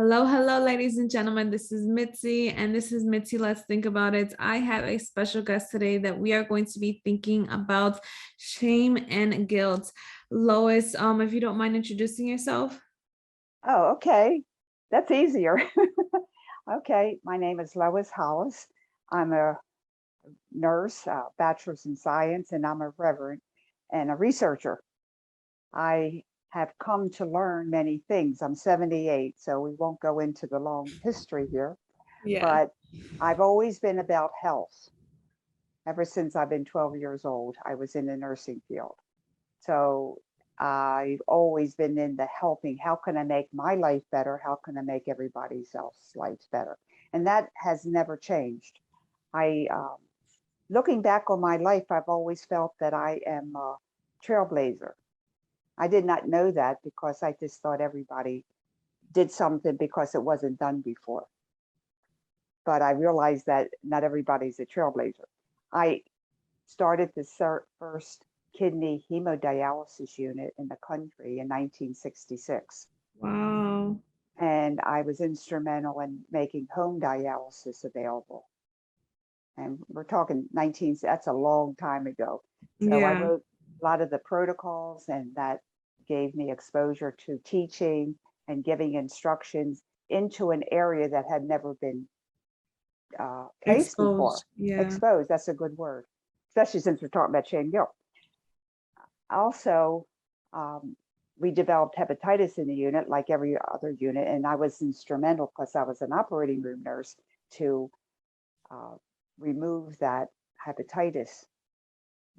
Hello, hello, ladies and gentlemen. This is Mitzi, and this is Mitzi. Let's think about it. I have a special guest today that we are going to be thinking about shame and guilt. Lois, if you don't mind introducing yourself. Oh, okay. That's easier. Okay, my name is Lois Hollis. I'm a nurse, bachelor's in science, and I'm a reverend and a researcher. I have come to learn many things. I'm 78, so we won't go into the long history here, Yeah. but I've always been about health. Ever since I've been 12 years old, I was in the nursing field. So I've always been into helping. How can I make my life better? How can I make everybody else's life better? And that has never changed. I, looking back on my life, I've always felt that I am a trailblazer. I did not know that because I just thought everybody did something because it wasn't done before. But I realized that not everybody's a trailblazer. I started the first kidney hemodialysis unit in the country in 1966. Wow. And I was instrumental in making home dialysis available. And we're talking 19, that's a long time ago. So I Yeah. wrote a lot of the protocols, and that gave me exposure to teaching and giving instructions into an area that had never been placed before. Exposed. Yeah. Exposed, that's a good word, especially since we're talking about shame guilt. Also, um, we developed hepatitis in the unit like every other unit, and I was instrumental because I was an operating room nurse to uh, remove that hepatitis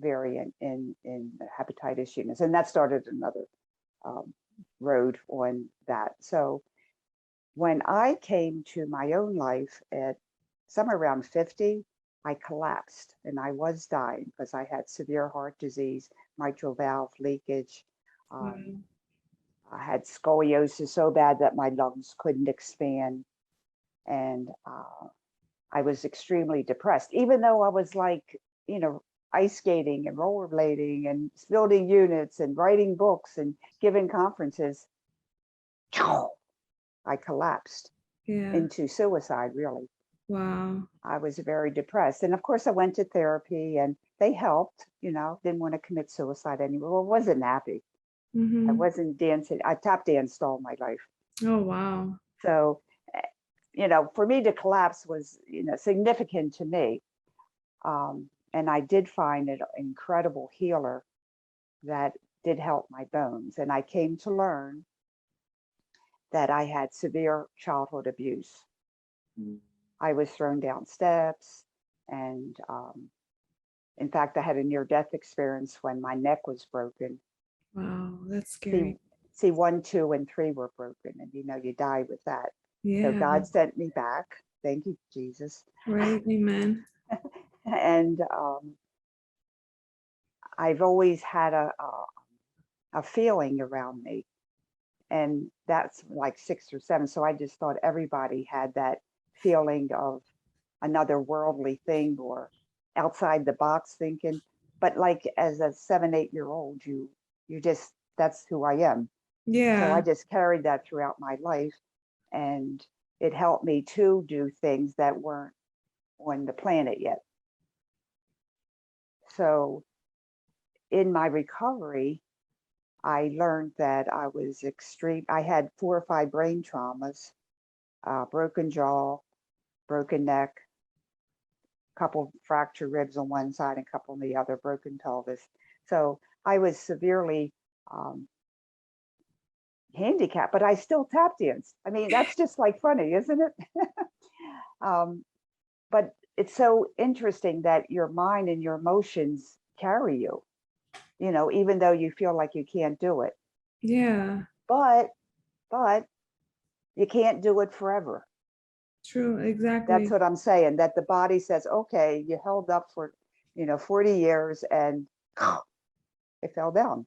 variant in the hepatitis units, and that started another um, road on that. So when I came to my own life at somewhere around 50, I collapsed and I was dying because I had severe heart disease, mitral valve leakage. Um, Wow. I had scoliosis so bad that my lungs couldn't expand. And I was extremely depressed, even though I was like, ice skating and rollerblading and building units and writing books and giving conferences. I collapsed Yeah. into suicide, really. Wow. I was very depressed. And of course, I went to therapy and they helped, didn't want to commit suicide anymore. Well, I wasn't happy. I Mm-hmm. wasn't dancing. I tap danced all my life. Oh, wow. So, for me to collapse was, significant to me. And I did find an incredible healer that did help my bones. And I came to learn that I had severe childhood abuse. I was thrown down steps. And in fact, I had a near death experience when my neck was broken. Wow. That's See, scary. see, 1, 2, and 3 were broken, and you die with that. So Yeah. God sent me back. Thank you, Jesus. Right. Amen. And I've always had a feeling around me, and that's like 6 or 7. So I just thought everybody had that feeling of another worldly thing or outside the box thinking. But like as a 7, 8-year old, you just, that's who I am. So I Yeah. just carried that throughout my life, and it helped me to do things that weren't on the planet yet. So in my recovery, I learned that I was extreme. I had 4 or 5 brain traumas, broken jaw, broken neck, couple fractured ribs on one side and a couple on the other, broken pelvis. So I was severely um, handicapped, but I still tap danced. I mean, that's just like funny, isn't it? um, but it's so interesting that your mind and your emotions carry you, even though you feel like you can't do it. Yeah. But but you can't do it forever. True. That's Exactly. what I'm saying, that the body says, okay, you held up for 40 years and it fell down.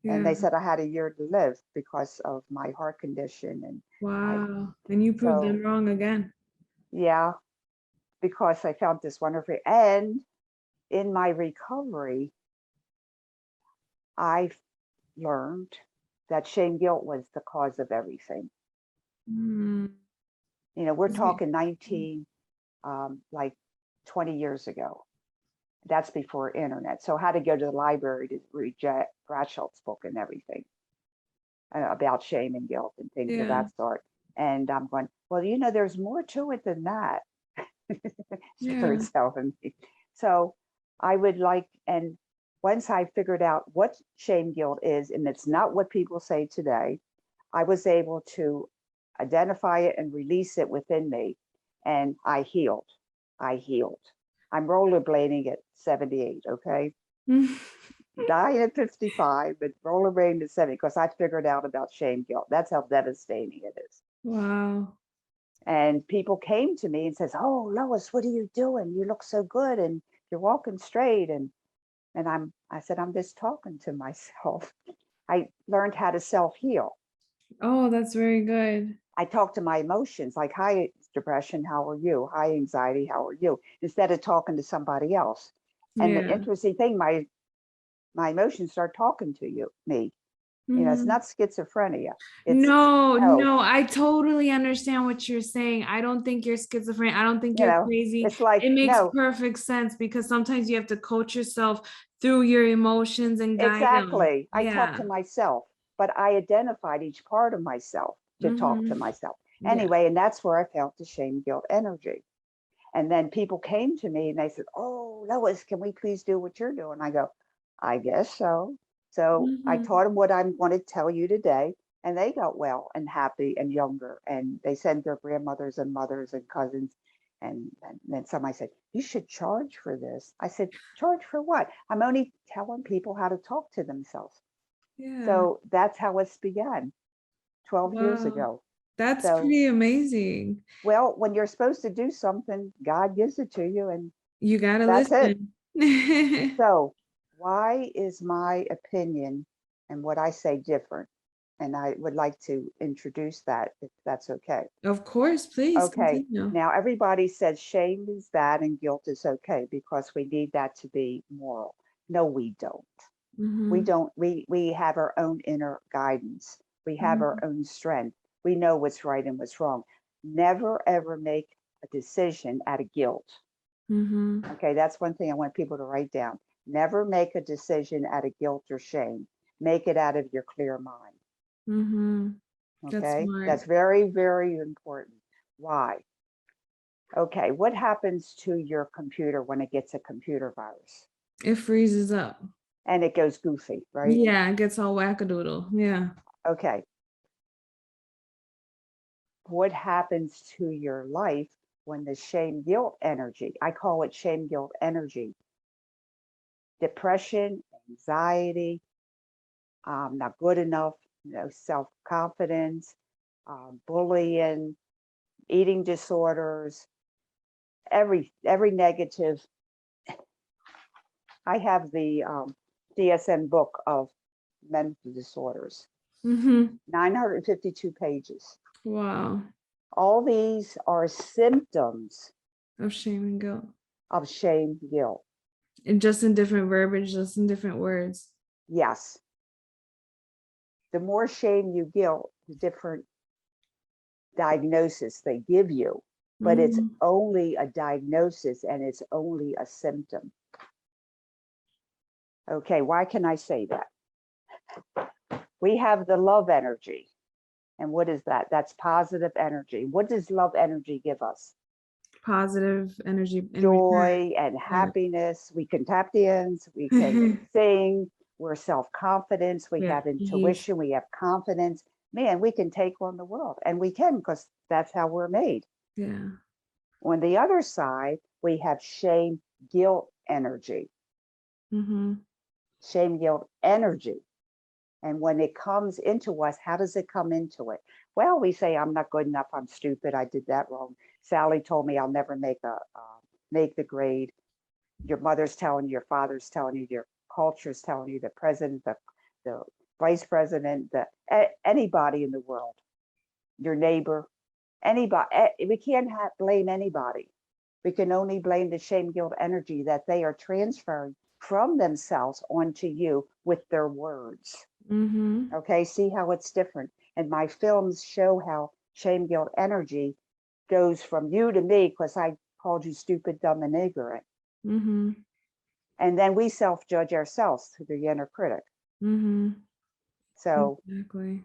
And Yeah. they said I had a year to live because of my heart condition. And I, Wow. And you proved them so wrong again. yeah, because I found this wonderful. And in my recovery, I learned that shame guilt was the cause of everything. Mm. You know, we're Is it- talking 19, like 20 years ago. That's before internet. So I had to go to the library to read Bradshaw's book and everything about shame and guilt and things of Yeah. that sort. And I'm going, well, you know, there's more to it than that. Yeah. Spirit self and me. So I would like, and once I figured out what shame guilt is, and it's not what people say today, I was able to identify it and release it within me. And I healed. I healed. I'm rollerblading at 78, okay? Dying at 55, but rollerblading at 70 because I figured out about shame guilt. That's how devastating it is. Wow. And people came to me and says, "Oh, Lois, what are you doing? You look so good and you're walking straight." And I said, "I'm just talking to myself." I learned how to self-heal. Oh, that's very good. I talk to my emotions like, "Hi, depression, how are you? Hi, anxiety, how are you?" Instead of talking to somebody else. And the Yeah. interesting thing, my emotions start talking to me. You know, it's Mhm. not schizophrenia. It's No, no, no, I totally understand what you're saying. I don't think you're schizophrenic. I don't think you you're know, crazy. it's like, It makes no, perfect sense because sometimes you have to coach yourself through your emotions and guide them. exactly. I talk Yeah. to myself, but I identified each part of myself to talk to Hmm. myself. Yeah. Anyway, and that's where I felt the shame, guilt energy. And then people came to me and they said, "Oh, Lois, can we please do what you're doing?" I go, "I guess so." So I Hmm. taught them what I'm going to tell you today. And they got well and happy and younger. And they sent their grandmothers and mothers and cousins. And then somebody said, "You should charge for this." I said, "Charge for what? I'm only telling people how to talk to themselves." Yeah. So that's how it's began 12 years Wow. ago. That's So, pretty amazing. well, when you're supposed to do something, God gives it to you, and You gotta that's it. listen. So, why is my opinion and what I say different? And I would like to introduce that if that's okay. Of course, please Okay. continue. Now, everybody says shame is bad and guilt is okay because we need that to be moral. No, we don't. We Hmm. don't, we have our own inner guidance. We have our own strength. We know what's right and what's wrong. Never ever make a decision out of guilt. Hmm. Okay, that's one thing I want people to write down. Never make a decision out of guilt or shame. Make it out of your clear mind. Hmm. That's Okay, smart. that's very, very important. Why? Okay, what happens to your computer when it gets a computer virus? It freezes up. And it goes goofy, right? Yeah, it gets all wackadoodle. Yeah. Okay, what happens to your life when the shame guilt energy, I call it shame guilt energy, depression, anxiety, not good enough, self confidence, bullying, eating disorders, every negative. I have the DSM book of mental disorders, Hmm. 952 pages. Wow. All these are symptoms Of shame and guilt. of shame guilt. And just in different verbiage, just in different words. Yes, the more shame you guilt, the different diagnosis they give you, but it's Hmm. only a diagnosis and it's only a symptom. Okay, why can I say that? We have the love energy. And what is that? That's positive energy. What does love energy give us? Positive energy in return. Joy and Yeah. happiness. We can tap dance, we can sing, we're self-confidence, we Yeah. have Peace. intuition, we have confidence. Man, we can take on the world, and we can because that's how we're made. Yeah. On the other side, we have shame, guilt energy, Hmm. shame, guilt energy. And when it comes into us, how does it come into it? Well, we say, "I'm not good enough. I'm stupid. I did that wrong. Sally told me I'll never make the grade." Your mother's telling you, your father's telling you, your culture's telling you, the president, the vice president, anybody in the world, your neighbor, anybody. We can't blame anybody. We can only blame the shame, guilt energy that they are transferring from themselves onto you with their words. Hmm. Okay, see how it's different. And my films show how shame guilt energy goes from you to me because I called you stupid, dumb, and ignorant. Mm-hmm. And then we self-judge ourselves through the inner critic. Mm-hmm. So Exactly.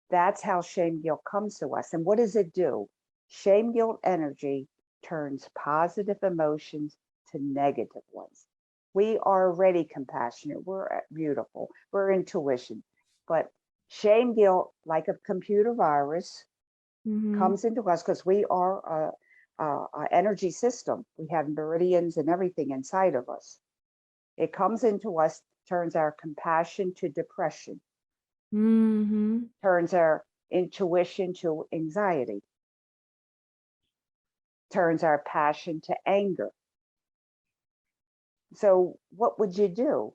that's how shame guilt comes to us. And what does it do? Shame guilt energy turns positive emotions to negative ones. We are already compassionate. We're beautiful. We're intuition. But shame guilt, like a computer virus, Mm-hmm. comes into us because we are a energy system. We have meridians and everything inside of us. It comes into us, turns our compassion to depression, Mm-hmm. turns our intuition to anxiety, turns our passion to anger. So what would you do?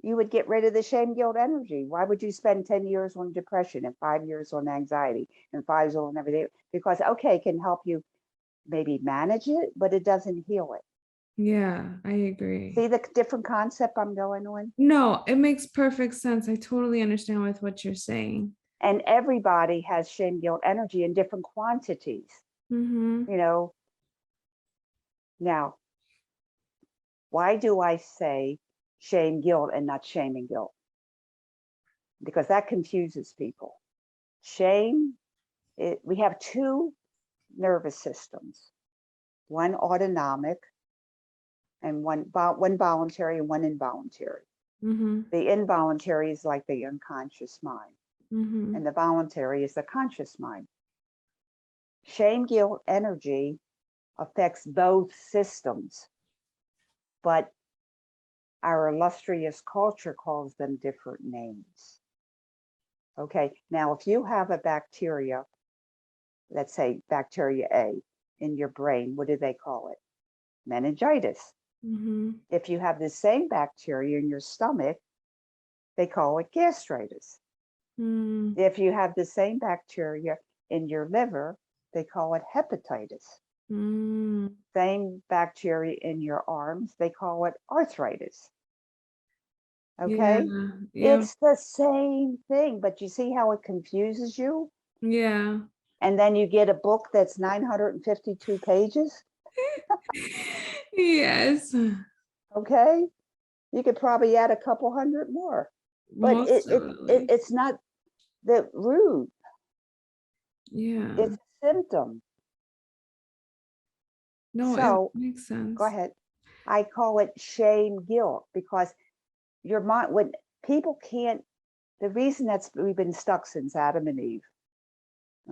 You would get rid of the shame guilt energy. Why would you spend 10 years on depression and 5 years on anxiety and 5 years on everything? Because, okay, it can help you maybe manage it, but it doesn't heal it. Yeah, I agree. See the different concept I'm going on? No, it makes perfect sense. I totally understand with what you're saying. And everybody has shame guilt energy in different quantities, Mm-hmm. you know. Now, why do I say shame guilt and not shame and guilt? Because that confuses people. Shame, we have two nervous systems, one autonomic and one voluntary and one involuntary. Mm-hmm. The involuntary is like the unconscious mind, Mm-hmm. and the voluntary is the conscious mind. Shame guilt energy affects both systems, but our illustrious culture calls them different names. Okay, now if you have a bacteria, let's say bacteria A in your brain, what do they call it? Meningitis. Mm-hmm. If you have the same bacteria in your stomach, they call it gastritis. Mm. If you have the same bacteria in your liver, they call it hepatitis. Mm. Same bacteria in your arms, they call it arthritis. Yeah, Okay? yeah, It's the same thing, but you see how it confuses you? yeah. And then you get a book that's 952 pages. Yes, Okay? You could probably add a couple hundred more. But most definitely. it's not the root, Yeah. it's a symptom. No, it So makes go sense. ahead. I call it shame guilt because your mind, when people can't, the reason that's we've been stuck since Adam and Eve,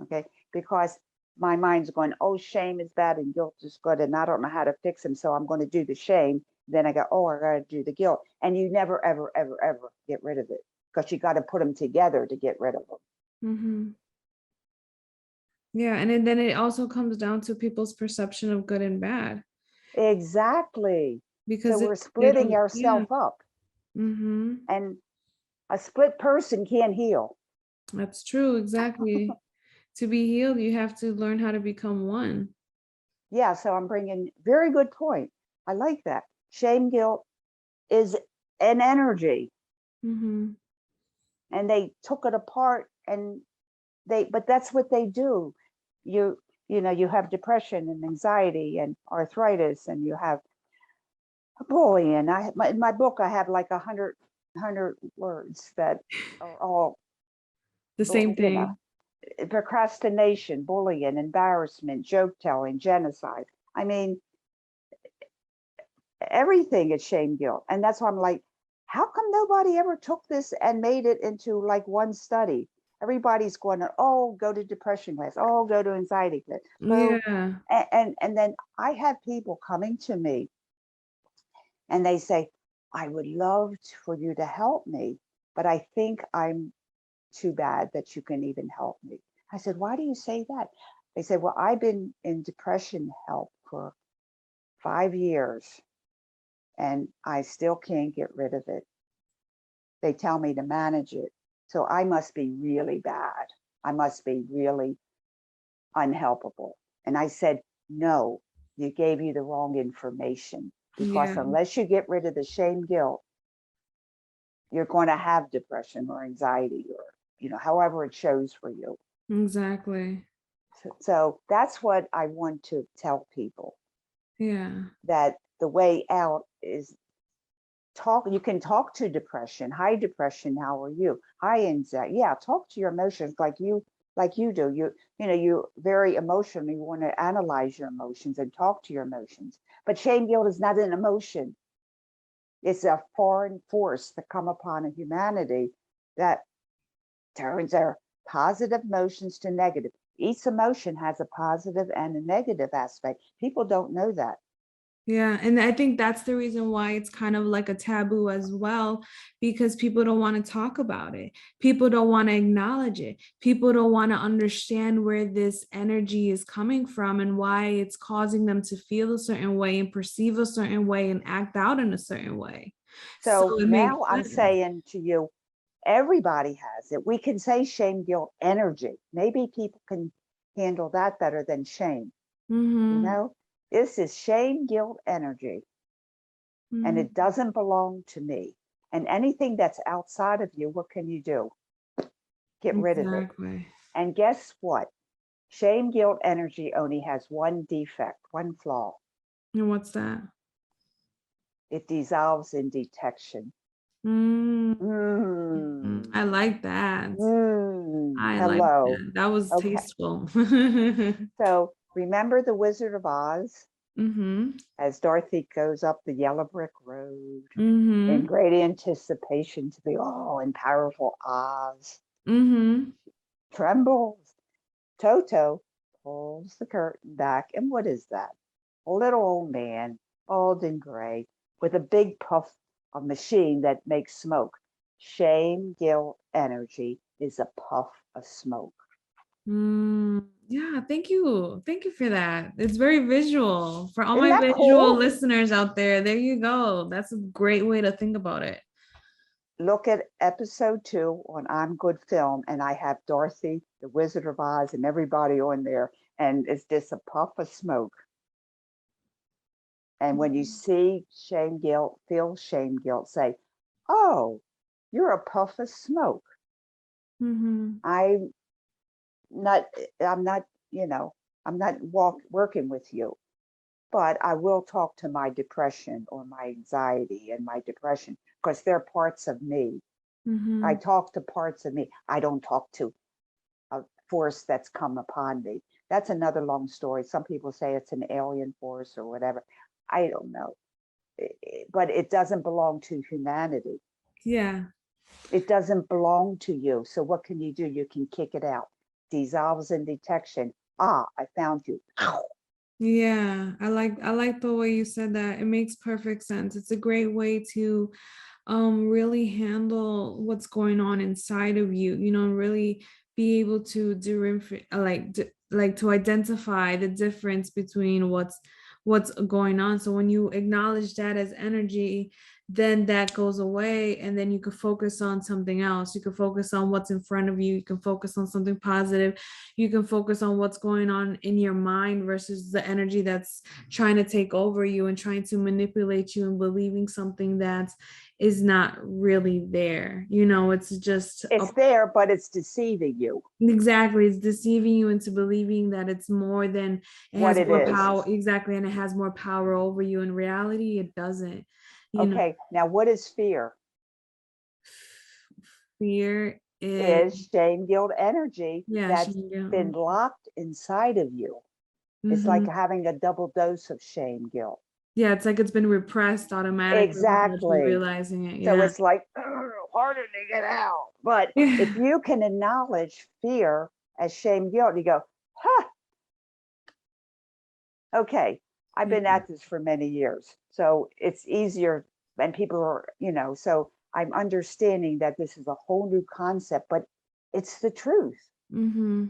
okay, because my mind's going, oh, shame is bad and guilt is good, and I don't know how to fix them, so I'm going to do the shame. Then I go, oh, I got to do the guilt, and you never, ever, ever, ever get rid of it because you got to put them together to get rid of them. Mm-hmm. Yeah, and then it also comes down to people's perception of good and bad Exactly. So because if we're they splitting don't, yeah. ourselves up, Mm-hmm. and a split person can't heal. That's true, exactly. To be healed, you have to learn how to become one. Yeah, so I'm bringing very good point. I like that. Shame guilt is an energy, Mm-hmm. and they took it apart, and but that's what they do. You you know, you have depression and anxiety and arthritis, and you have bullying. In my book I have like 100 words that are all, The same you know, thing. procrastination, bullying, embarrassment, joke telling, genocide. I mean, everything is shame guilt. And that's why I'm like, how come nobody ever took this and made it into like one study? Everybody's going to, oh, go to depression class, oh, go to anxiety class, go. Yeah. And then I have people coming to me and they say, I would love for you to help me, but I think I'm too bad that you can even help me. I said, why do you say that? They said, well, I've been in depression help for 5 years and I still can't get rid of it. They tell me to manage it. So I must be really bad. I must be really unhelpable. And I said, no, you gave you the wrong information because Yeah, unless you get rid of the shame guilt, you're going to have depression or anxiety or, you know, however it shows for you. exactly. So that's what I want to tell people, Yeah. that the way out is talk. You can talk to depression. Hi, depression, how are you? Hi, anxiety. Yeah, talk to your emotions like you do. You're very emotional. You want to analyze your emotions and talk to your emotions. But shame, guilt is not an emotion. It's a foreign force that come upon a humanity that turns our positive emotions to negative. Each emotion has a positive and a negative aspect. People don't know that. Yeah, and I think that's the reason why it's kind of like a taboo as well, because people don't want to talk about it. People don't want to acknowledge it. People don't want to understand where this energy is coming from and why it's causing them to feel a certain way and perceive a certain way and act out in a certain way. So So it makes now I'm sense. saying to you, everybody has it. We can say shame, guilt, energy. Maybe people can handle that better than shame. You Mm-hmm. know, this is shame, guilt, energy, and Mm-hmm. it doesn't belong to me. And anything that's outside of you, what can you do? Get rid of it. Exactly. And guess what? Shame, guilt, energy only has one defect, one flaw. And what's that? It dissolves in detection. Mm, I Mm. like that. I like Hello. that. That was Okay. tasteful. So remember the Wizard of Oz Mm-hmm. as Dorothy goes up the yellow brick road in Mm-hmm. great anticipation to be all in powerful Oz. Mm-hmm. Trembles. Toto pulls the curtain back. And what is that? A little old man, bald and gray, with a big puff of machine that makes smoke. Shame, guilt, energy is a puff of smoke. Yeah, thank you. Thank you for that. It's very visual. For all Isn't my that visual cool? listeners out there you go. That's a great way to think about it. Look at episode 2 on I'm Good Film, and I have Dorothy, the Wizard of Oz, and everybody on there, and it's just a puff of smoke. And when you see shame, guilt, feel shame, guilt, say, "Oh, you're a puff of smoke." Mm-hmm. I'm not. I'm not. You know, I'm not working with you, but I will talk to my depression or my anxiety and my depression because they're parts of me. I Mm-hmm. talk to parts of me. I don't talk to a force that's come upon me. That's another long story. Some people say it's an alien force or whatever. I don't know. But it doesn't belong to humanity. Yeah. It doesn't belong to you. So what can you do? You can kick it out. Dissolves in detection. Ah, I found you. Yeah. I like the way you said that. It makes perfect sense. It's a great way to really handle what's going on inside of you, and really be able to like to identify the difference between what's going on. So when you acknowledge that as energy, then that goes away, and then you can focus on something else. You can focus on what's in front of you. You can focus on something positive. You can focus on what's going on in your mind versus the energy that's trying to take over you and trying to manipulate you and believing something that is not really there. It's just It's there, but it's deceiving you. exactly, it's deceiving you into believing that it's more than it What has it more is. power. Exactly, and it has more power over you. In reality, it doesn't. you know Okay, now what is fear? Fear is, Is shame, guilt, energy yeah, that's been Shingo. locked inside of you. It's like Hmm. having a double dose of shame, guilt. Yeah, it's like it's been repressed automatically without you Exactly. realizing it. So Yeah. it's like harder to get out. But if Yeah. you can acknowledge fear as shame, guilt, you go, huh, okay, I've been Yeah. at this for many years. So it's easier when people are, so I'm understanding that this is a whole new concept, but it's the truth. Hmm.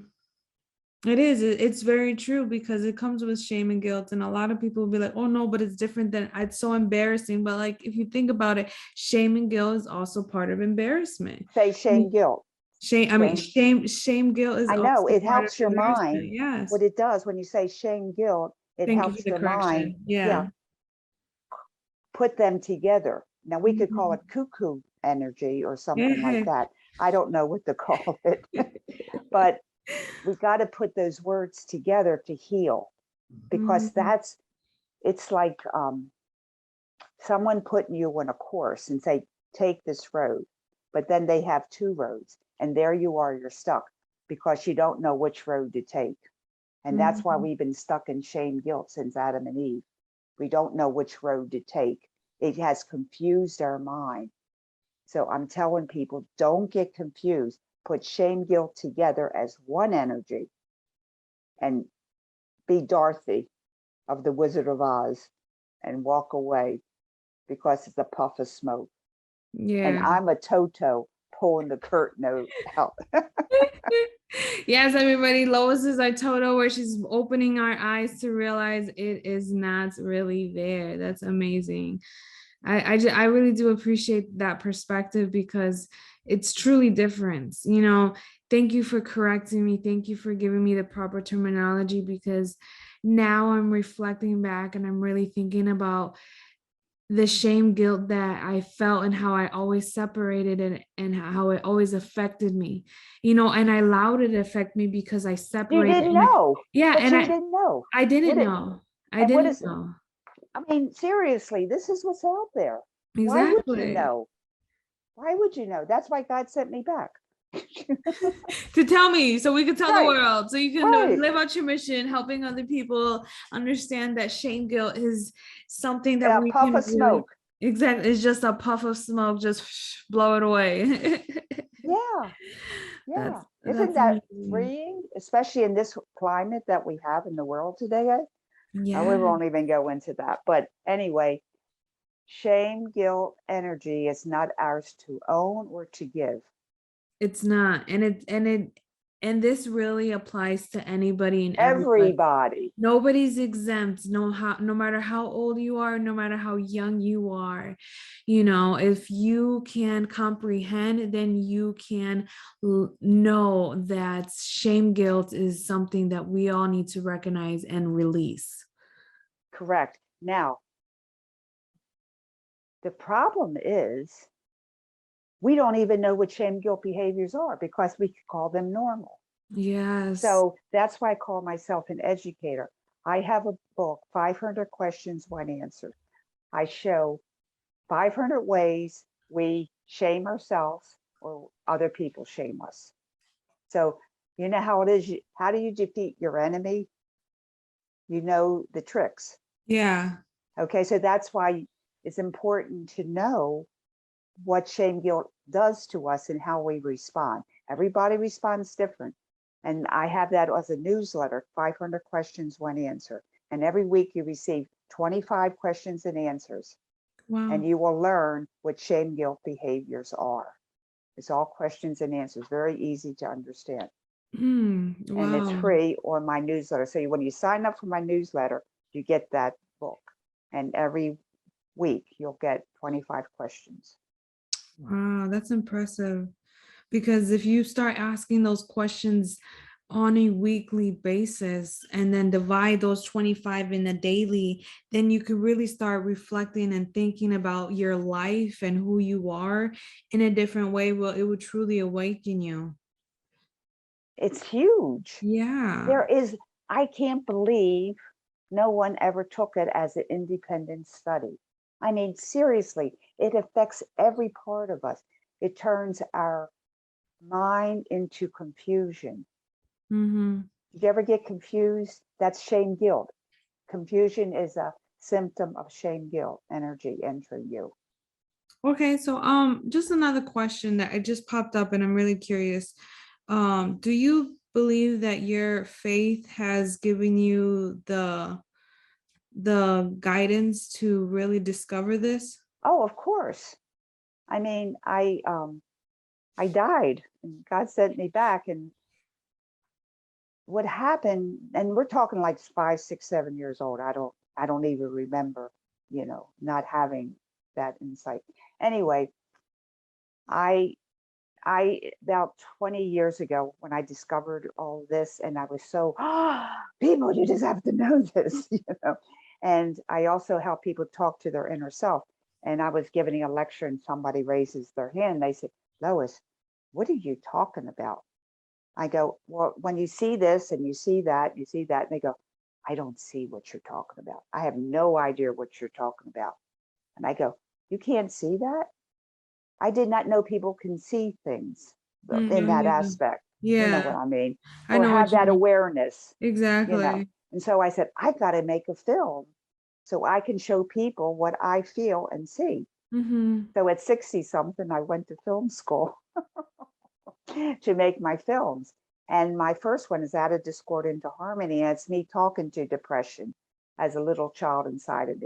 It is. It's very true because it comes with shame and guilt. And a lot of people will be like, oh no, but it's different than it's so embarrassing. But like if you think about it, shame and guilt is also part of embarrassment. Say shame, guilt. Shame, I mean, Shame. shame, guilt is I know also it part of helps your embarrassment. mind. Yes. What it does when you say shame, guilt, it Thank you for helps the your mind. correction. Yeah, Yeah. put them together. Now we could call Mhm. it cuckoo energy or something like Yeah. that. I don't know what to call it, but We got to put those words together to heal, because Mhm. it's like someone putting you on a course and say, take this road, but then they have two roads, and there you are, you're stuck because you don't know which road to take. And that's why Mhm. we've been stuck in shame, guilt since Adam and Eve. We don't know which road to take. It has confused our mind. So I'm telling people, don't get confused. Put shame, guilt together as one energy and be Dorothy of the Wizard of Oz and walk away, because it's a puff of smoke. And Yeah. I'm a Toto pulling the curtain out. Yes, everybody. Lois is our Toto, where she's opening our eyes to realize it is not really there. That's amazing. I really do appreciate that perspective, because it's truly different. Thank you for correcting me. Thank you for giving me the proper terminology, because now I'm reflecting back and I'm really thinking about the shame, guilt that I felt and how I always separated it and how it always affected me, and I allowed it to affect me because I You separated. didn't know, Yeah, but and you I didn't know. I didn't What it know. I and what didn't is know. I mean, seriously, this is what's out there. Why would you Exactly. know? Why would you know? That's why God sent me back. To tell me so we could tell the Right, world, so you can right. live out your mission, helping other people understand that shame, guilt is something that A we puff can of really. smoke. Exactly, it's just a puff of smoke, just blow it away. Yeah, that's yeah. Isn't that's that amazing. freeing, especially in this climate that we have in the world today? We Yeah. won't even go into that. But anyway, shame, guilt, energy is not ours to own or to give. It's not. And this really applies to anybody and everybody. Everybody. Nobody's exempt, no matter how old you are, no matter how young you are. If you can comprehend, then you can know that shame, guilt is something that we all need to recognize and release. Correct. Now, the problem is we don't even know what shame, guilt behaviors are because we call them normal. Yes. So that's why I call myself an educator. I have a book, 500 Questions, One Answer. I show 500 ways we shame ourselves or other people shame us. So, you know how it is. How do you defeat your enemy? You know the tricks. Yeah. Okay, so that's why it's important to know what shame, guilt does to us and how we respond. Everybody responds different. And I have that as a newsletter, 500 questions, one answer. And every week you receive 25 questions and answers, and Wow. you will learn what shame, guilt behaviors are. It's all questions and answers, very easy to understand. And it's Wow. free on my newsletter. So when you sign up for my newsletter, you get that book. And every week you'll get 25 questions. Wow, that's impressive. Because if you start asking those questions on a weekly basis and then divide those 25 in a daily, then you could really start reflecting and thinking about your life and who you are in a different way. Well, it would truly awaken you. It's huge. Yeah. There is, I can't believe no one ever took it as an independent study. I mean, seriously, it affects every part of us. It turns our mind into confusion. Mm-hmm. Did you ever get confused? That's shame, guilt. Confusion is a symptom of shame, guilt energy entering you. Okay, so just another question that I just popped up and I'm really curious. Do you believe that your faith has given you the guidance to really discover this? Oh, of course. I mean, I died and God sent me back. And what happened, and we're talking like 5, 6, 7 years old. I don't even remember, not having that insight. Anyway, I I about 20 years ago when I discovered all this, and I was so people, you just have to know this, And I also help people talk to their inner self. And I was giving a lecture and somebody raises their hand. They said, Lois, what are you talking about? I go, well, when you see this and you see that, and they go, I don't see what you're talking about. I have no idea what you're talking about. And I go, you can't see that? I did not know people can see things in Oh, that yeah. aspect. You know what Yeah, I mean? I Or know have what you that mean. awareness, you know. Exactly. And so I said, I've got to make a film so I can show people what I feel and see. Mm-hmm. So at 60 something, I went to film school to make my films. And my first one is Out of Discord into Harmony. And it's me talking to depression as a little child inside of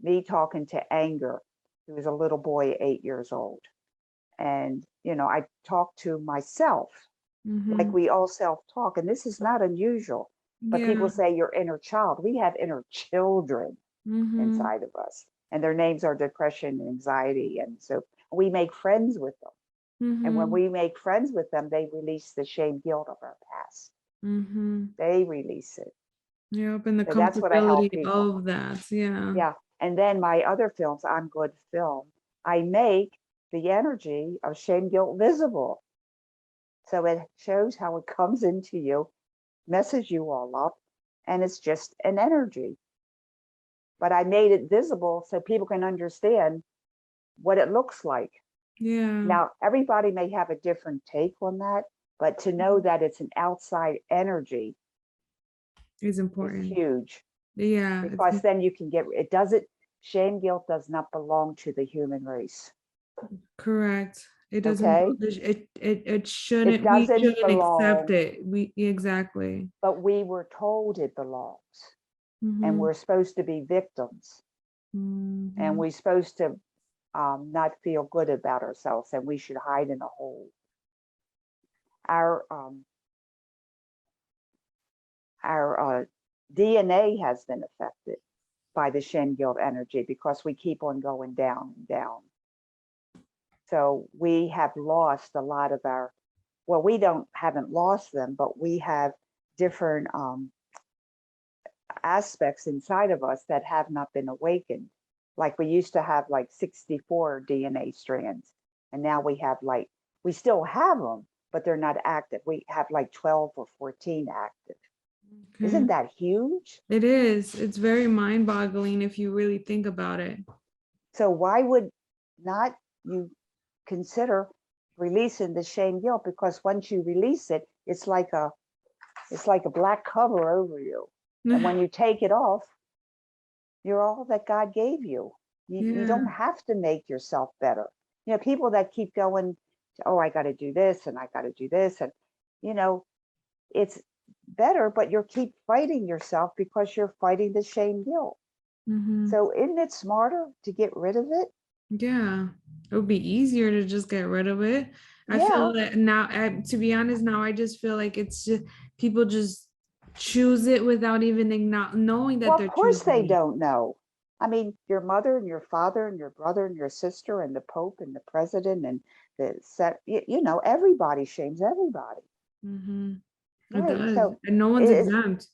me talking to anger. He was a little boy, 8 years old. And, you know, I talk to myself like Mm-hmm. we all self talk. And this is not unusual. But Yeah. people say your inner child. We have inner children Mm-hmm. inside of us. And their names are depression and anxiety. And so we make friends with them. And when Mm-hmm. we make friends with them, they release the shame, guilt of our past. Mm-hmm. They release it. Yep, and the So that's what I help comfortability people. of that. Yeah. Yeah. And then my other films, I'm Good Film, I make the energy of shame, guilt visible. So it shows how it comes into you, messes you all up, and it's just an energy. But I made it visible so people can understand what it looks like. Yeah. Now, everybody may have a different take on that, but to know that it's an outside energy It's is important. huge Yeah, because then you can get it. Doesn't shame, guilt does not belong to the human race. correct. It doesn't Okay, it it shouldn't, we doesn't shouldn't accept belong, it. We exactly. but we were told it belongs, and Mm-hmm. we're supposed to be victims, and Mm-hmm. we're supposed to not feel good about ourselves, and we should hide in a hole. Our our DNA has been affected by the Shin guilt energy because we keep on going down and down. So we have lost a lot of our, well, we don't haven't lost them, but we have different aspects inside of us that have not been awakened. Like we used to have like 64 DNA strands, and now we have like, we still have them, but they're not active. We have like 12 or 14 active. Okay. Isn't that huge? It is. It's very mind-boggling if you really think about it. So why would not you consider releasing the shame guilt? Because once you release it, it's like a black cover over you. And when you take it off, you're all that God gave you. You Yeah. don't have to make yourself better. You know, people that keep going, oh, I got to do this and I got to do this. And, you know, it's better, but you keep fighting yourself because you're fighting the shame guilt. Mm-hmm. So isn't it smarter to get rid of it? Yeah, it would be easier to just get rid of it. I Yeah. feel that now, to be honest, now I just feel like it's just people just choose it without even not knowing Well, that of they're course choosing they it. don't know. I mean, your mother and your father and your brother and your sister and the Pope and the president and the set, you know, everybody shames everybody. Mm-hmm. It Right. does, So and no one's it's exempt.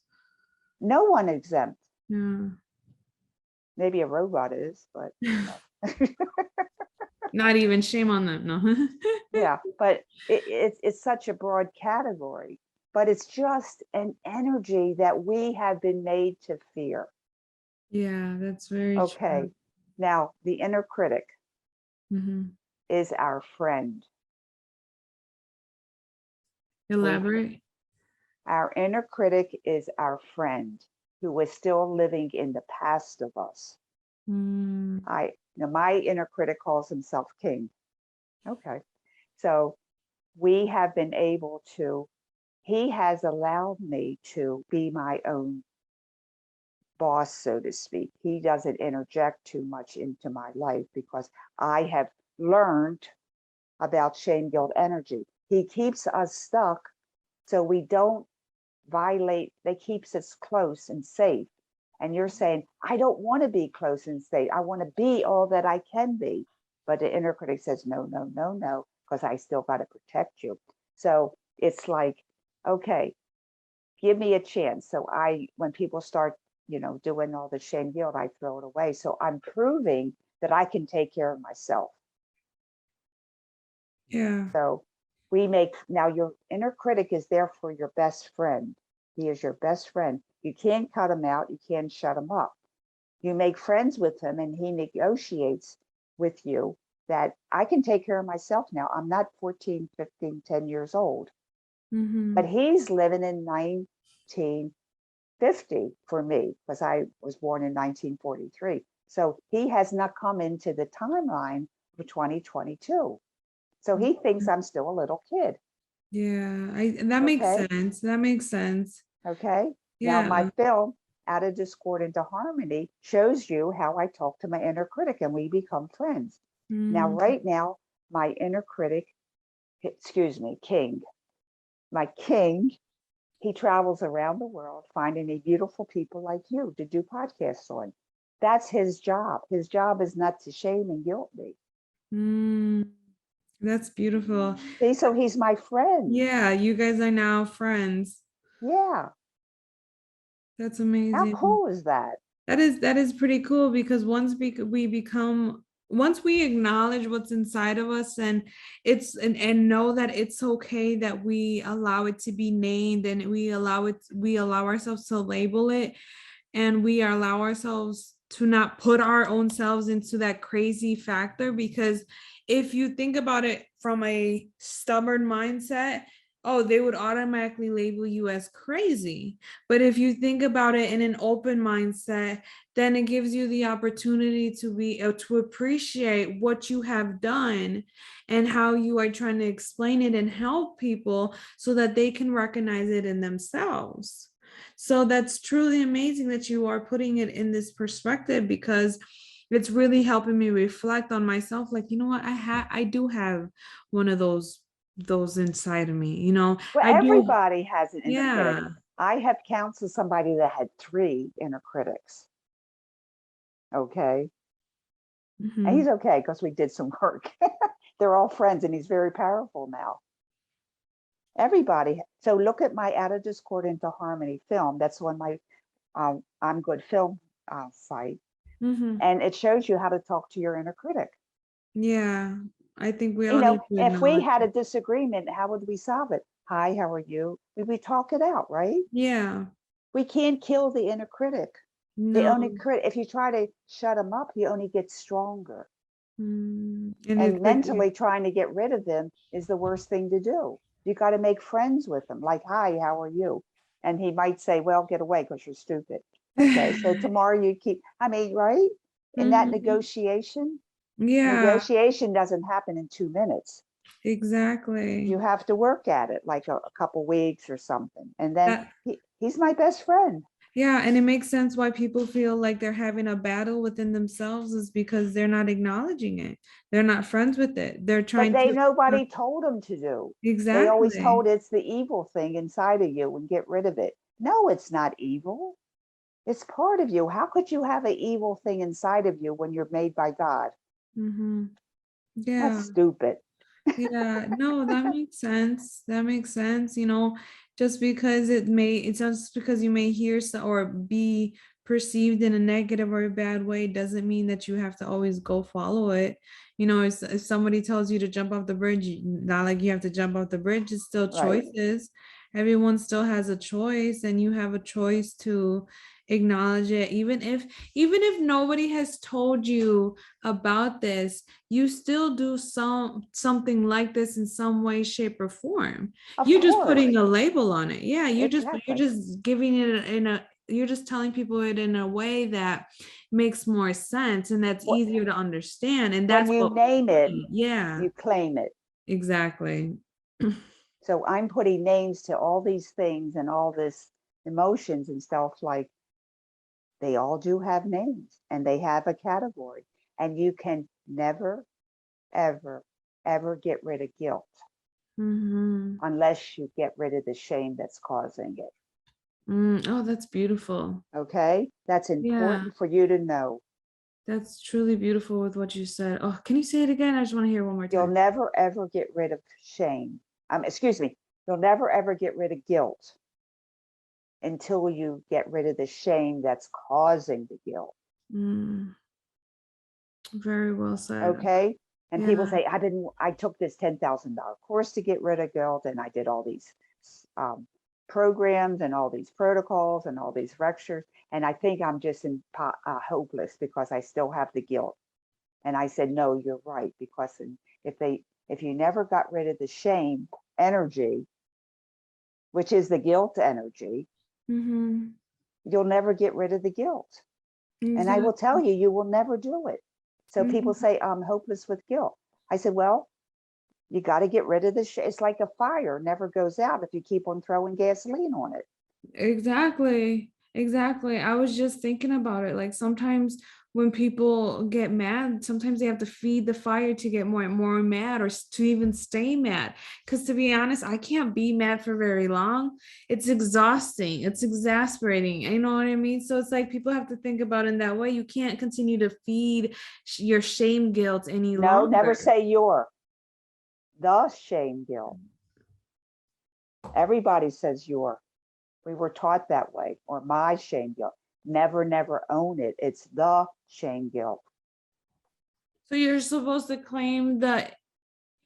no one exempt. Yeah, Maybe a robot is, but you know. not even shame on them. No. Yeah, but it's such a broad category, but it's just an energy that we have been made to fear. Yeah, that's very true. Okay. Now, the inner critic Mm-hmm. is our friend. We Elaborate. Our inner critic is our friend who is still living in the past of us. Mm, My inner critic calls himself king. Okay. So we have been able to, he has allowed me to be my own boss, so to speak. He doesn't interject too much into my life because I have learned about shame, guilt, energy. He keeps us stuck so we don't violate, they keeps us close and safe. And you're saying, I don't want to be close and safe. I want to be all that I can be. But the inner critic says, no, no, no, no, because I still got to protect you. So it's like, okay, give me a chance. So when people start, you know, doing all the shame guilt, I throw it away. So I'm proving that I can take care of myself. yeah. So Now your inner critic is there for your best friend. He is your best friend. You can't cut him out. You can't shut him up. You make friends with him and he negotiates with you that I can take care of myself now. I'm not 14, 15, 10 years old, but he's living in 1950 for me because I was born in 1943. So he has not come into the timeline of 2022. So he thinks I'm still a little kid. Yeah, that makes Okay. sense. That makes sense. Okay. Now, Yeah. my film, Out of Discord into Harmony, shows you how I talk to my inner critic and we become friends. Now, right now, my inner critic, king, my king, he travels around the world finding beautiful people like you to do podcasts on. That's his job. His job is not to shame and guilt me. That's beautiful. See, so he's my friend. Yeah, you guys are now friends. Yeah. That's amazing. How cool is that? That is pretty cool because once we acknowledge what's inside of us and know that it's okay that we allow it to be named and we allow ourselves to label it, and we allow ourselves to not put our own selves into that crazy factor. Because if you think about it from a stubborn mindset, oh, they would automatically label you as crazy. But if you think about it in an open mindset, then it gives you the opportunity to appreciate what you have done and how you are trying to explain it and help people so that they can recognize it in themselves. So that's truly amazing that you are putting it in this perspective, because it's really helping me reflect on myself. Like, you know what, I do have one of those inside of me, you know. Well, I do. everybody has an inner critic. Yeah. I have counseled somebody that had 3 inner critics. Okay. And he's okay because we did some work. They're all friends and he's very powerful now. Everybody. So look at my Out of Discord into Harmony film. That's on my I'm Good film site. And it shows you how to talk to your inner critic. Yeah. I think we all need to if we acknowledge had a it. disagreement, how would we solve it? Hi, how are you? We talk it out, right? Yeah. We can't kill the inner critic. The No. only critic, if you try to shut him up, he only gets stronger. And And mentally trying to get rid of them is the worst thing to do. You got to make friends with him, like, hi, how are you? And he might say, well, get away because you're stupid. Okay, so tomorrow you keep, right? In that negotiation, yeah, negotiation doesn't happen in 2 minutes. exactly. You have to work at it like a couple weeks or something. And then That, he's my best friend. yeah, and it makes sense why people feel like they're having a battle within themselves, is because they're not acknowledging it. They're not friends with it. They're trying But to nobody told them to do. They always exactly. told it's the evil thing inside of you and get rid of it. No, it's not evil. It's part of you. How could you have an evil thing inside of you when you're made by God? Yeah. That's stupid. Yeah, no, that makes sense. That makes sense. You know, it's just because you may hear or be perceived in a negative or a bad way doesn't mean that you have to always go follow it. You know, if somebody tells you to jump off the bridge, not like you have to jump off the bridge, it's still Right. choices. Everyone still has a choice, and you have a choice to acknowledge it. Even if nobody has told you about this, you still do something like this in some way, shape, or form. Of You're just course. putting a label on it. Yeah, you're Exactly. just giving it you're just telling people it in a way that makes more sense and that's easier to understand. And that's when you what name it, yeah, you claim it. exactly. So I'm putting names to all these things and all this emotions and stuff, like they all do have names and they have a category. And you can never, ever, ever get rid of guilt unless you get rid of the shame that's causing it. Oh, that's beautiful. Okay. That's Yeah, important for you to know. that's truly beautiful with what you said. Oh, can you say it again? I just want to hear it one more You'll time. never, ever get rid of shame. Excuse me. You'll never, ever get rid of guilt until you get rid of the shame that's causing the guilt. Very well said. Okay. And people say, I took this $10,000 course to get rid of guilt, and I did all these programs and all these protocols and all these lectures, and I think I'm just hopeless because I still have the guilt. And I said, no, you're right, because if you never got rid of the shame energy, which is the guilt energy, you'll never get rid of the guilt. Exactly. And I will tell you, you will never do it. So people say, I'm hopeless with guilt. I said, well, you got to get rid of the shame. It's like a fire, never goes out if you keep on throwing gasoline on it. Exactly. I was just thinking about it. Like sometimes when people get mad, sometimes they have to feed the fire to get more and more mad, or to even stay mad. Because to be honest, I can't be mad for very long. It's exhausting. It's exasperating. You know what I mean? So it's like people have to think about it in that way. You can't continue to feed your shame guilt any longer. No, never say the shame guilt. Everybody says your. We were taught that way, or my shame guilt. Never own it. It's the shame guilt. So you're supposed to claim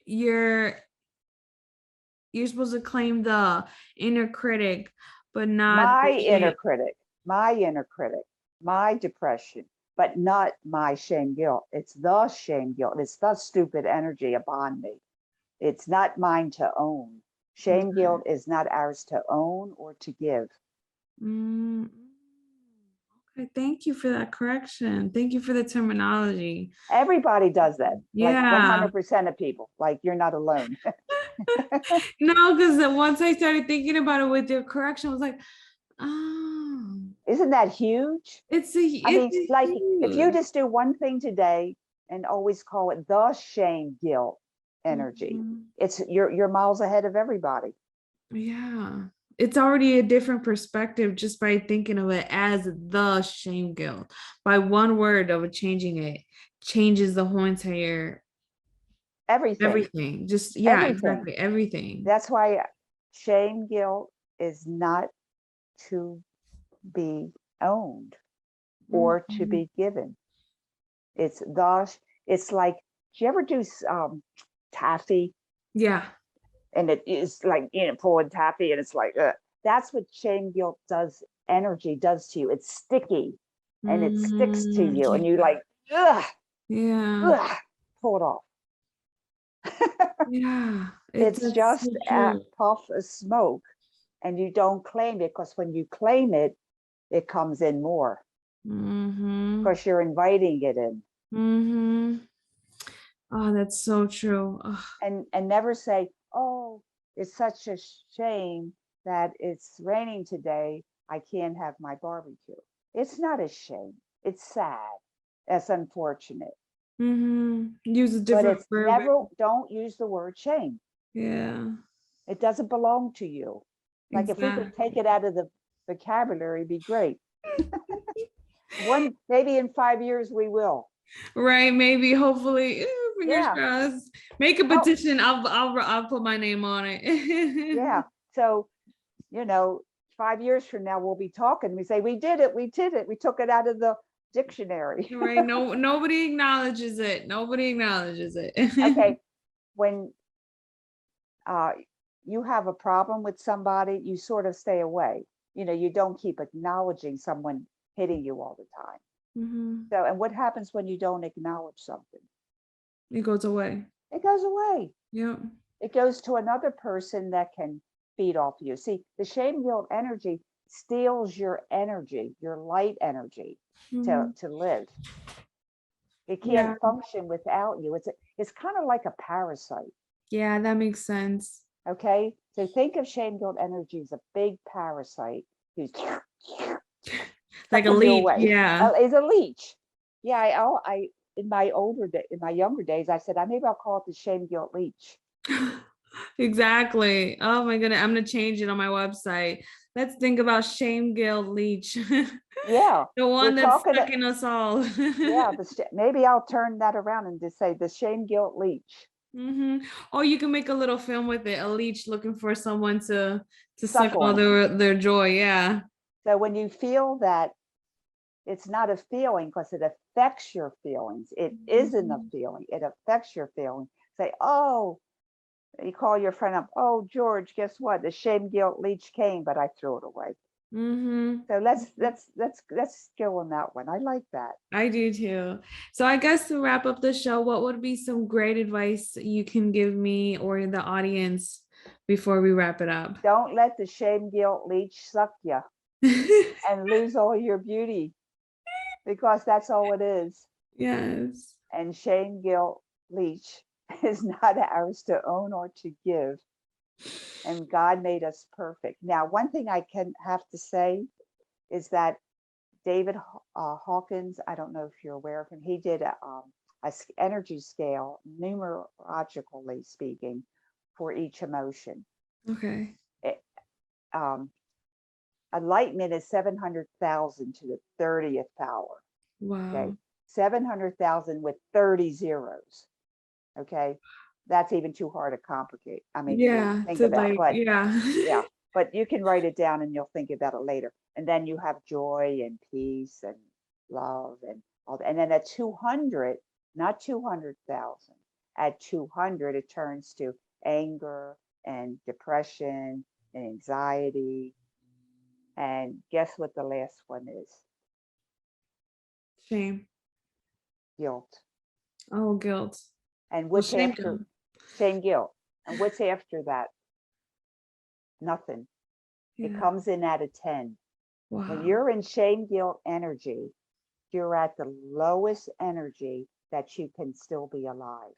you're supposed to claim the inner critic, but not my inner critic, my depression, but not my shame guilt. It's the shame guilt. It's the stupid energy upon me. It's not mine to own. Shame guilt is not ours to own or to give. Okay, thank you for that correction. Thank you for the terminology. Everybody does that. Yeah. Like 100% of people. Like, you're not alone. No, because once I started thinking about it with your correction, I was like, oh. Isn't that huge? It's huge. If you just do one thing today and always call it the shame guilt energy, it's you're miles ahead of everybody. Yeah. It's already a different perspective just by thinking of it as the shame guilt. By one word of changing it changes the whole entire everything. Just exactly everything. That's why shame guilt is not to be owned or to be given. It's like, do you ever do taffy? Yeah. And it is like, pulling taffy, and it's like, that's what shame guilt energy does to you. It's sticky and it sticks to you, and you like, ugh, pull it off. Yeah. It's just a puff of smoke, and you don't claim it, because when you claim it, it comes in more. Because you're inviting it in. Oh, that's so true. And never say, oh, it's such a shame that it's raining today. I can't have my barbecue. It's not a shame. It's sad. That's unfortunate. Use a different word. Don't use the word shame. Yeah. It doesn't belong to you. Like, if we could take it out of the vocabulary, it'd be great. Maybe in 5 years we will. Right, maybe, hopefully, fingers crossed. Make a petition. I'll put my name on it. Yeah. So, 5 years from now we'll be talking. We say, we did it. We took it out of the dictionary. Right. Nobody acknowledges it. Okay. When you have a problem with somebody, you sort of stay away. You don't keep acknowledging someone hitting you all the time. So, and what happens when you don't acknowledge something? It goes away. Yeah. It goes to another person that can feed off you. See, the shame guilt energy steals your energy, your light energy, to live. It can't function without you. It's kind of like a parasite. Yeah, that makes sense. Okay, so think of shame guilt energy as a big parasite who's like a leech. Yeah, is a leech. Yeah, I in my younger days, I said, maybe I'll call it the shame guilt leech. Exactly. Oh my goodness, I'm gonna change it on my website. Let's think about shame guilt leech. Yeah, the one that's stuck in us all. Yeah, maybe I'll turn that around and just say the shame guilt leech. Or you can make a little film with it, a leech looking for someone to suck all their joy. Yeah. So when you feel that It's not a feeling because it affects your feelings. It isn't a feeling. It affects your feelings. Say, oh, you call your friend up. Oh, George, guess what? The shame, guilt, leech came, but I threw it away. So let's go on that one. I like that. I do too. So I guess to wrap up the show, what would be some great advice you can give me or the audience before we wrap it up? Don't let the shame, guilt, leech suck you and lose all your beauty, because that's all it is. Yes. And shame, guilt, leech is not ours to own or to give. And God made us perfect. Now, one thing I can have to say is that David Hawkins, I don't know if you're aware of him, he did a energy scale, numerologically speaking, for each emotion. Okay. Enlightenment is 700,000 to the 30th power. Wow. Okay. 700,000 with 30 zeros. Okay. That's even too hard to complicate. I mean, think about it. But yeah, but you can write it down and you'll think about it later. And then you have joy and peace and love and all that. And then at 200, not 200,000, at 200, it turns to anger and depression and anxiety. And guess what the last one is? Shame. Guilt. Oh, guilt. And what's after? Shame, guilt. And what's after that? Nothing. Yeah. It comes in at a 10. Wow. When you're in shame, guilt energy, you're at the lowest energy that you can still be alive.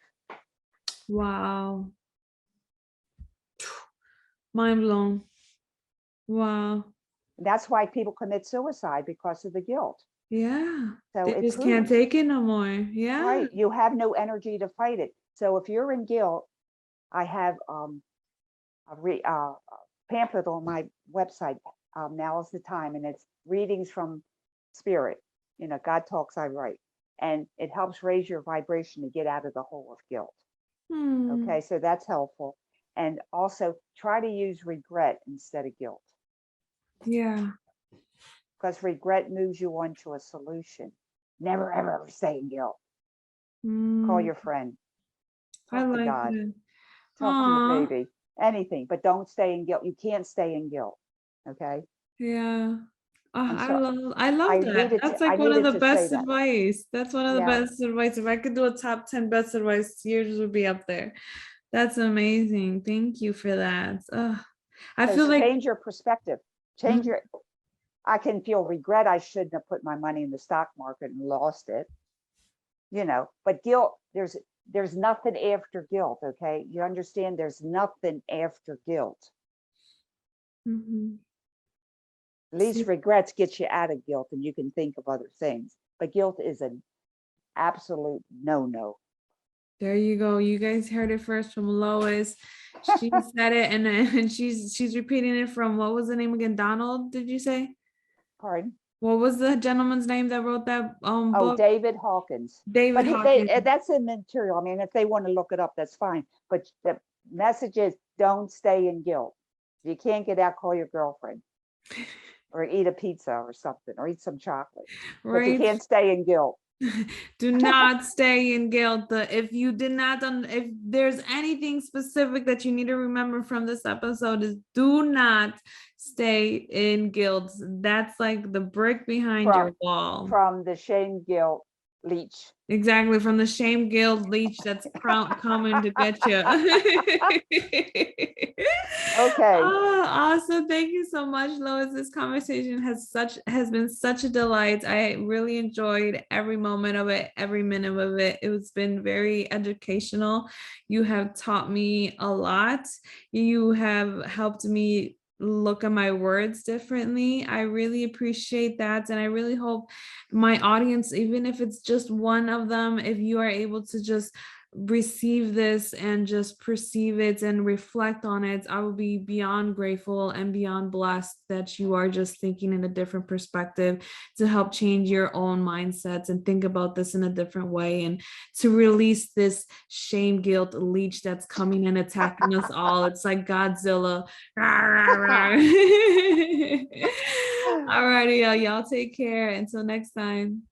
Wow. Mind blown. Wow. That's why people commit suicide, because of the guilt. Yeah. So they just can't take it no more. Yeah. Right. You have no energy to fight it. So if you're in guilt, I have a pamphlet on my website. Now is the time, and it's readings from spirit. You know, God talks, I write, and it helps raise your vibration to get out of the hole of guilt. Okay, so that's helpful. And also try to use regret instead of guilt. Yeah. Because regret moves you on to a solution. Never, ever stay in guilt. Call your friend. Talk to God. It. Talk to your baby. Anything, but don't stay in guilt. You can't stay in guilt. Okay? Yeah. Oh, I love that. That's like one of the best advice. That's one of the best advice. If I could do a top 10 best advice, yours would be up there. That's amazing. Thank you for that. I feel like change your perspective. Change your. I can feel regret. I shouldn't have put my money in the stock market and lost it. You know, but guilt, there's nothing after guilt. Okay, you understand? There's nothing after guilt. At least regrets get you out of guilt and you can think of other things. But guilt is an absolute no-no. There you go. You guys heard it first from Lois. She said it, and she's repeating it from, what was the name again? Donald, did you say? Pardon? What was the gentleman's name that wrote that book? Oh, David Hawkins. David Hawkins. That's immaterial. I mean, if they want to look it up, that's fine. But the message is, don't stay in guilt. If you can't get out, call your girlfriend. Or eat a pizza or something, or eat some chocolate. Right. But you can't stay in guilt. Do not stay in guilt. If you did not, if there's anything specific that you need to remember from this episode, is do not stay in guilt. That's like the brick behind your wall. From the shame, guilt, leech. Exactly, from the shame, guilt, leech that's coming to get you. Okay. Oh, awesome. Thank you so much, Lois. This conversation has been such a delight. I really enjoyed every moment of it, every minute of it. It's been very educational. You have taught me a lot. You have helped me look at my words differently. I really appreciate that. And I really hope my audience, even if it's just one of them, if you are able to just receive this and just perceive it and reflect on it, I will be beyond grateful and beyond blessed that you are just thinking in a different perspective to help change your own mindsets and think about this in a different way, and to release this shame, guilt, leech that's coming and attacking us all. It's like Godzilla. All righty, y'all. Y'all take care. Until next time.